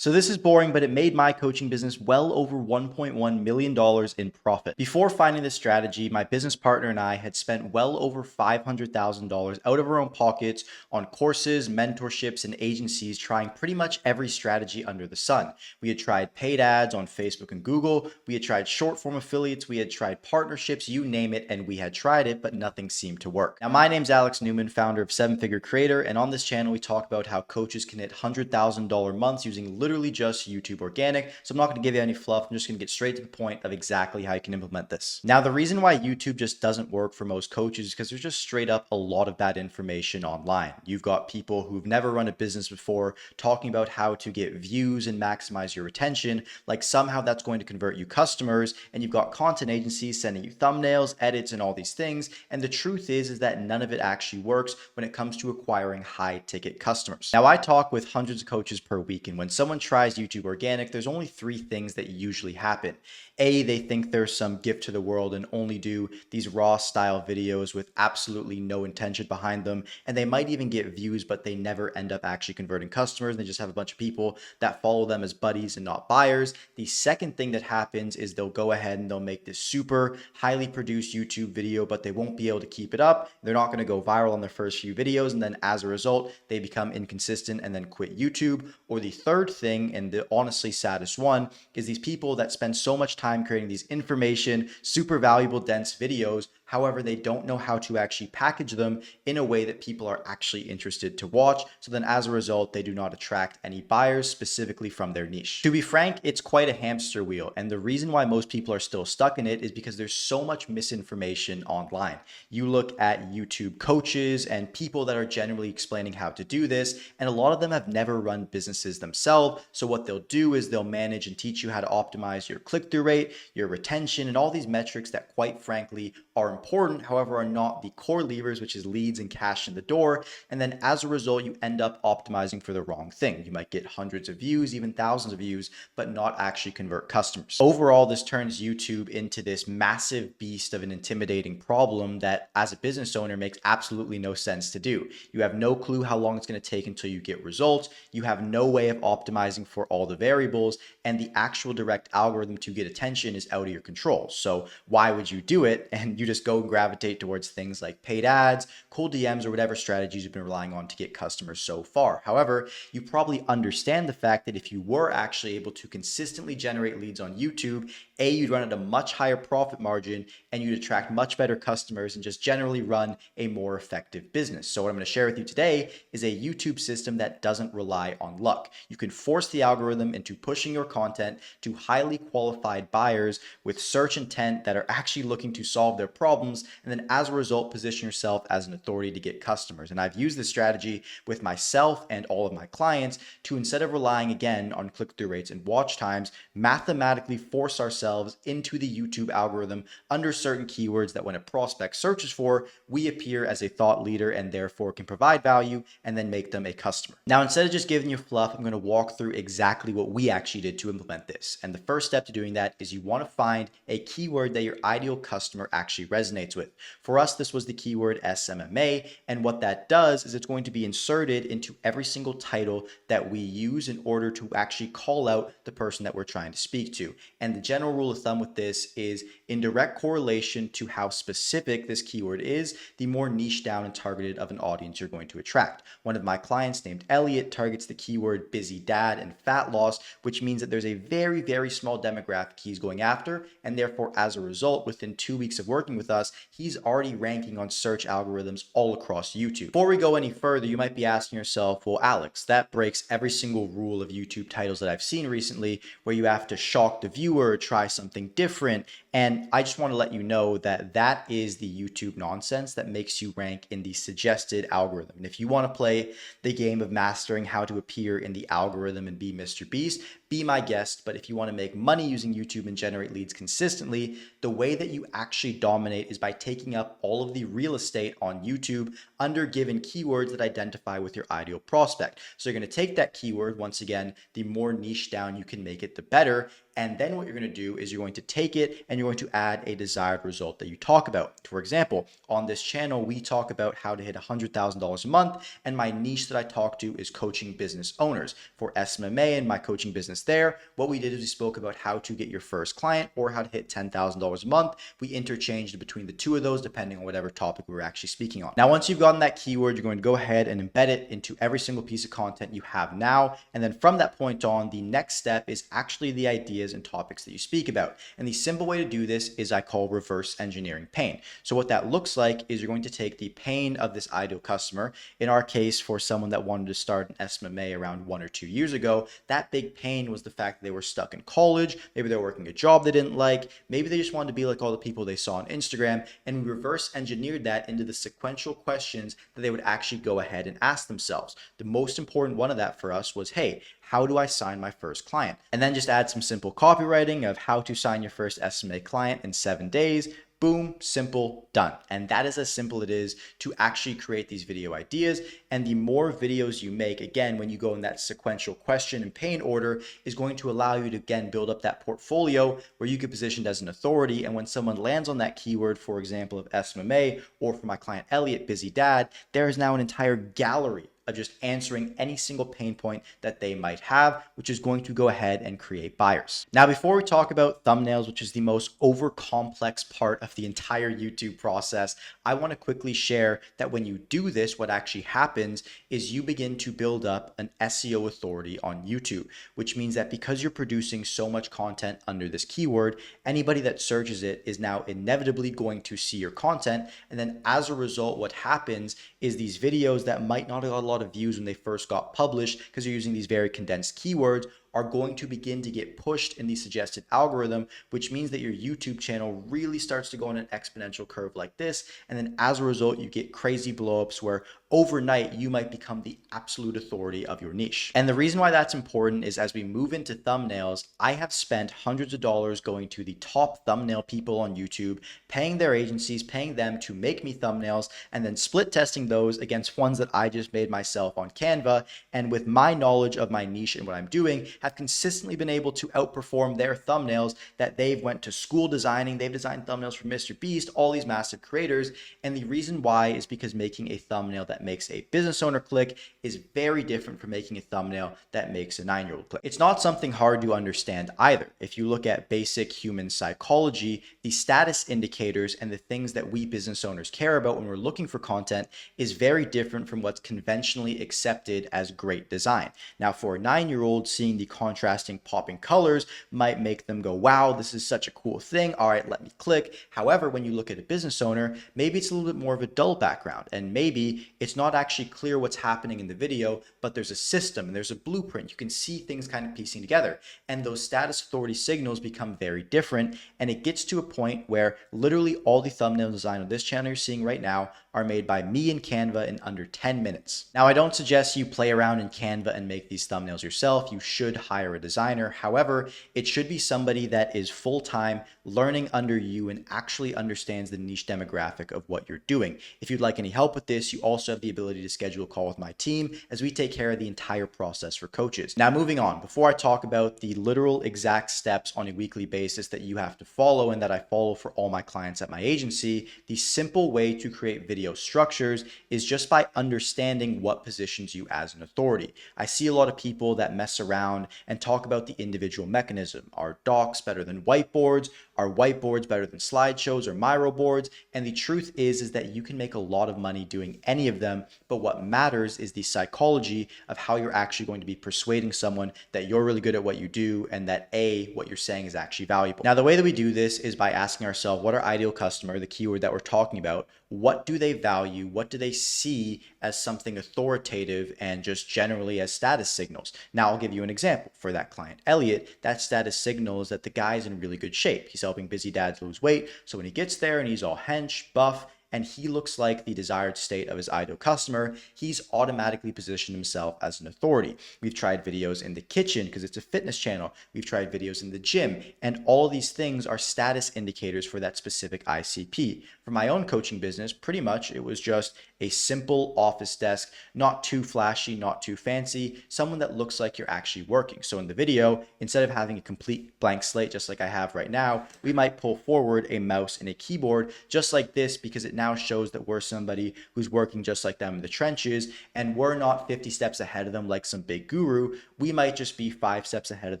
So this is boring, but it made my coaching business well over $1.1 million in profit. Before finding this strategy, my business partner and I had spent well over $500,000 out of our own pockets on courses, mentorships, and agencies trying pretty much every strategy under the sun. We had tried paid ads on Facebook and Google, we had tried short form affiliates, we had tried partnerships, you name it, and we had tried it, but nothing seemed to work. Now, my name's Alex Newman, founder of Seven Figure Creator, and on this channel, we talk about how coaches can hit $100,000 months using literally just YouTube organic. So I'm not going to give you any fluff. I'm just going to get straight to the point of exactly how you can implement this. Now, the reason why YouTube just doesn't work for most coaches is because there's just straight up a lot of bad information online. You've got people who've never run a business before talking about how to get views and maximize your retention, like somehow that's going to convert you customers. And you've got content agencies sending you thumbnails, edits, and all these things. And the truth is that none of it actually works when it comes to acquiring high ticket customers. Now, I talk with hundreds of coaches per week, and when someone tries YouTube organic, there's only three things that usually happen. A, they think there's some gift to the world and only do these raw style videos with absolutely no intention behind them. And they might even get views, but they never end up actually converting customers. They just have a bunch of people that follow them as buddies and not buyers. The second thing that happens is they'll go ahead and they'll make this super highly produced YouTube video, but they won't be able to keep it up. They're not going to go viral on their first few videos. And then as a result, they become inconsistent and then quit YouTube. Or the third thing, and the honestly saddest one, is these people that spend so much time creating these information, super valuable, dense videos. However, they don't know how to actually package them in a way that people are actually interested to watch. So then as a result, they do not attract any buyers specifically from their niche. To be frank, it's quite a hamster wheel. And the reason why most people are still stuck in it is because there's so much misinformation online. You look at YouTube coaches and people that are generally explaining how to do this, and a lot of them have never run businesses themselves. So what they'll do is they'll manage and teach you how to optimize your click-through rate, your retention, and all these metrics that quite frankly are important, however, are not the core levers, which is leads and cash in the door. And then as a result, you end up optimizing for the wrong thing. You might get hundreds of views, even thousands of views, but not actually convert customers. Overall, this turns YouTube into this massive beast of an intimidating problem that as a business owner makes absolutely no sense to do. You have no clue how long it's going to take until you get results. You have no way of optimizing for all the variables, and the actual direct algorithm to get attention is out of your control. So why would you do it? And you just go and gravitate towards things like paid ads, cold DMs, or whatever strategies you've been relying on to get customers so far. However, you probably understand the fact that if you were actually able to consistently generate leads on YouTube, A, you'd run at a much higher profit margin and you'd attract much better customers and just generally run a more effective business. So what I'm going to share with you today is a YouTube system that doesn't rely on luck. You can force the algorithm into pushing your content to highly qualified buyers with search intent that are actually looking to solve their problems, and then as a result, position yourself as an authority to get customers. And I've used this strategy with myself and all of my clients to, instead of relying again on click-through rates and watch times, mathematically force ourselves into the YouTube algorithm under certain keywords that when a prospect searches for, we appear as a thought leader and therefore can provide value and then make them a customer. Now, instead of just giving you fluff, I'm going to walk through exactly what we actually did to implement this. And the first step to doing that is you want to find a keyword that your ideal customer actually resonates with. For us, this was the keyword SMMA. And what that does is it's going to be inserted into every single title that we use in order to actually call out the person that we're trying to speak to. And the general rule of thumb with this is in direct correlation to how specific this keyword is, the more niche down and targeted of an audience you're going to attract. One of my clients named Elliot targets the keyword busy dad and fat loss, which means that there's a very, very small demographic he's going after. And therefore, as a result, within 2 weeks of working with us, he's already ranking on search algorithms all across YouTube. Before we go any further, you might be asking yourself, well, Alex, that breaks every single rule of YouTube titles that I've seen recently, where you have to shock the viewer, try something different. And I just want to let you know that that is the YouTube nonsense that makes you rank in the suggested algorithm. And if you want to play the game of mastering how to appear in the algorithm and be Mr. Beast, be my guest. But if you want to make money using YouTube and generate leads consistently, the way that you actually dominate dominate is by taking up all of the real estate on YouTube under given keywords that identify with your ideal prospect. So you're going to take that keyword, once again, the more niche down you can make it, the better. And then what you're going to do is you're going to take it and you're going to add a desired result that you talk about. For example, on this channel, we talk about how to hit $100,000 a month. And my niche that I talk to is coaching business owners. For SMMA and my coaching business there, what we did is we spoke about how to get your first client or how to hit $10,000 a month. We interchanged between the two of those depending on whatever topic we were actually speaking on. Now, once you've gotten that keyword, you're going to go ahead and embed it into every single piece of content you have now. And then from that point on, the next step is actually the ideas and topics that you speak about. And the simple way to do this is I call reverse engineering pain. So what that looks like is you're going to take the pain of this ideal customer. In our case, for someone that wanted to start an SMMA around 1 or 2 years ago, that big pain was the fact that they were stuck in college. Maybe they were working a job they didn't like. Maybe they just wanted to be like all the people they saw on Instagram. And we reverse engineered that into the sequential questions that they would actually go ahead and ask themselves. The most important one of that for us was, hey, how do I sign my first client? And then just add some simple copywriting of how to sign your first SMA client in 7 days. Boom, simple, done. And that is as simple it is to actually create these video ideas. And the more videos you make, again, when you go in that sequential question and pain order, is going to allow you to, again, build up that portfolio where you get positioned as an authority. And when someone lands on that keyword, for example, of SMMA, or for my client Elliot, Busy Dad, there is now an entire gallery of just answering any single pain point that they might have, which is going to go ahead and create buyers. Now, before we talk about thumbnails, which is the most over complex part of the entire YouTube process, I want to quickly share that when you do this, what actually happens is you begin to build up an SEO authority on YouTube, which means that because you're producing so much content under this keyword, anybody that searches it is now inevitably going to see your content. And then as a result, what happens is these videos that might not have a lot of views when they first got published because you're using these very condensed keywords are going to begin to get pushed in the suggested algorithm, which means that your YouTube channel really starts to go on an exponential curve like this. And then as a result, you get crazy blowups where overnight you might become the absolute authority of your niche. And the reason why that's important is as we move into thumbnails, I have spent hundreds of dollars going to the top thumbnail people on YouTube, paying their agencies, paying them to make me thumbnails, and then split testing those against ones that I just made myself on Canva. And with my knowledge of my niche and what I'm doing, have consistently been able to outperform their thumbnails that they've went to school designing. They've designed thumbnails for Mr. Beast, all these massive creators. And the reason why is because making a thumbnail that makes a business owner click is very different from making a thumbnail that makes a 9-year-old click. It's not something hard to understand either. If you look at basic human psychology, the status indicators and the things that we business owners care about when we're looking for content is very different from what's conventionally accepted as great design. Now, for a 9-year-old, seeing the contrasting popping colors might make them go, wow, this is such a cool thing. All right, let me click. However, when you look at a business owner, maybe it's a little bit more of a dull background and maybe it's not actually clear what's happening in the video, but there's a system and there's a blueprint. You can see things kind of piecing together, and those status authority signals become very different. And it gets to a point where literally all the thumbnail design on this channel you're seeing right now are made by me in Canva in under 10 minutes. Now, I don't suggest you play around in Canva and make these thumbnails yourself. You should hire a designer. However, it should be somebody that is full-time learning under you and actually understands the niche demographic of what you're doing. If you'd like any help with this, you also have the ability to schedule a call with my team as we take care of the entire process for coaches. Now, moving on, before I talk about the literal exact steps on a weekly basis that you have to follow and that I follow for all my clients at my agency, the simple way to create video structures is just by understanding what positions you as an authority. I see a lot of people that mess around and talk about the individual mechanism. Are docs better than whiteboards? Are whiteboards better than slideshows or Miro boards? And the truth is that you can make a lot of money doing any of them, but what matters is the psychology of how you're actually going to be persuading someone that you're really good at what you do and that what you're saying is actually valuable. Now, the way that we do this is by asking ourselves, what our ideal customer, the keyword that we're talking about, what do they value? What do they see as something authoritative and just generally as status signals? Now, I'll give you an example. For that client, Elliot, that status signal is that the guy's in really good shape. He's helping busy dads lose weight. So when he gets there and he's all hench, buff, and he looks like the desired state of his ideal customer, he's automatically positioned himself as an authority. We've tried videos in the kitchen because it's a fitness channel. We've tried videos in the gym, and all of these things are status indicators for that specific ICP. For my own coaching business, pretty much it was just a simple office desk, not too flashy, not too fancy, someone that looks like you're actually working. So in the video, instead of having a complete blank slate just like I have right now, we might pull forward a mouse and a keyboard just like this, because it now shows that we're somebody who's working just like them in the trenches, and we're not 50 steps ahead of them like some big guru. We might just be 5 steps ahead of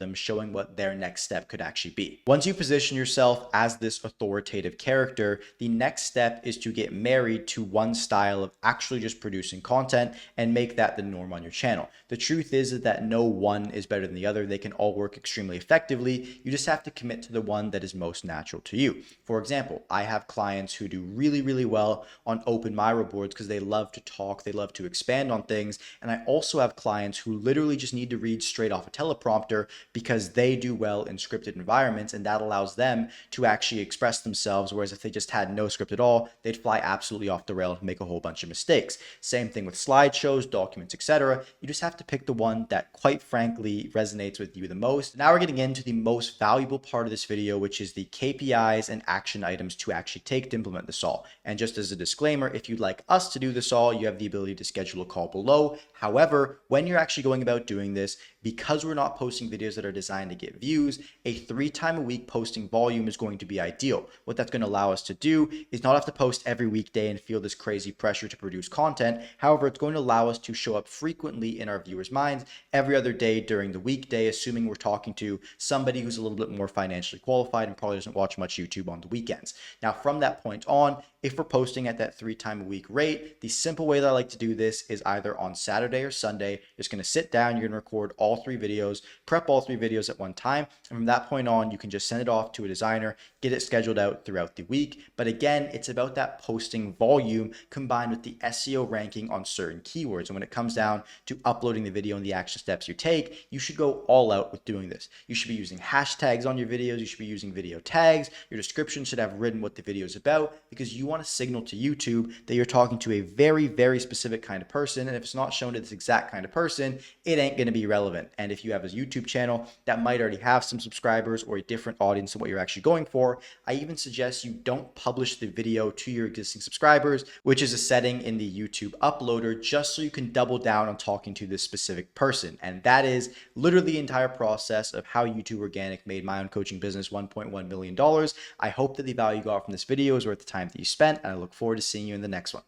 them, showing what their next step could actually be. Once you position yourself as this authoritative character, the next step is to get married to one style of actually just producing content and make that the norm on your channel. The truth is that no one is better than the other. They can all work extremely effectively. You just have to commit to the one that is most natural to you. For example, I have clients who do really, really well on open Miro boards because they love to talk, they love to expand on things. And I also have clients who literally just need to read straight off a teleprompter because they do well in scripted environments, and that allows them to actually express themselves. Whereas if they just had no script at all, they'd fly absolutely off the rail and make a whole bunch of mistakes. Same thing with slideshows, documents, etc. You just have to pick the one that quite frankly resonates with you the most. Now we're getting into the most valuable part of this video, which is the KPIs and action items to actually take to implement this all. And just as a disclaimer, if you'd like us to do this all, you have the ability to schedule a call below. However, when you're actually going about doing this, because we're not posting videos that are designed to get views, a 3 times a week posting volume is going to be ideal. What that's going to allow us to do is not have to post every weekday and feel this crazy pressure to produce content. However, it's going to allow us to show up frequently in our viewers' minds every other day during the weekday, assuming we're talking to somebody who's a little bit more financially qualified and probably doesn't watch much YouTube on the weekends. Now, from that point on, if we're posting at that 3 times a week rate, the simple way that I like to do this is either on Saturday or Sunday. You're just going to sit down, you're going to record all 3 videos, prep all 3 videos at one time. And from that point on, you can just send it off to a designer, get it scheduled out throughout the week. But again, it's about that posting volume combined with the SEO ranking on certain keywords. And when it comes down to uploading the video and the action steps you take, you should go all out with doing this. You should be using hashtags on your videos. You should be using video tags. Your description should have written what the video is about, because you want to signal to YouTube that you're talking to a very, very specific kind of person. And if it's not shown to this exact kind of person, it ain't going to be relevant. And if you have a YouTube channel that might already have some subscribers or a different audience than what you're actually going for, I even suggest you don't publish the video to your existing subscribers, which is a setting in the YouTube uploader, just so you can double down on talking to this specific person. And that is literally the entire process of how YouTube Organic made my own coaching business $1.1 million. I hope that the value you got from this video is worth the time that you spent, and I look forward to seeing you in the next one.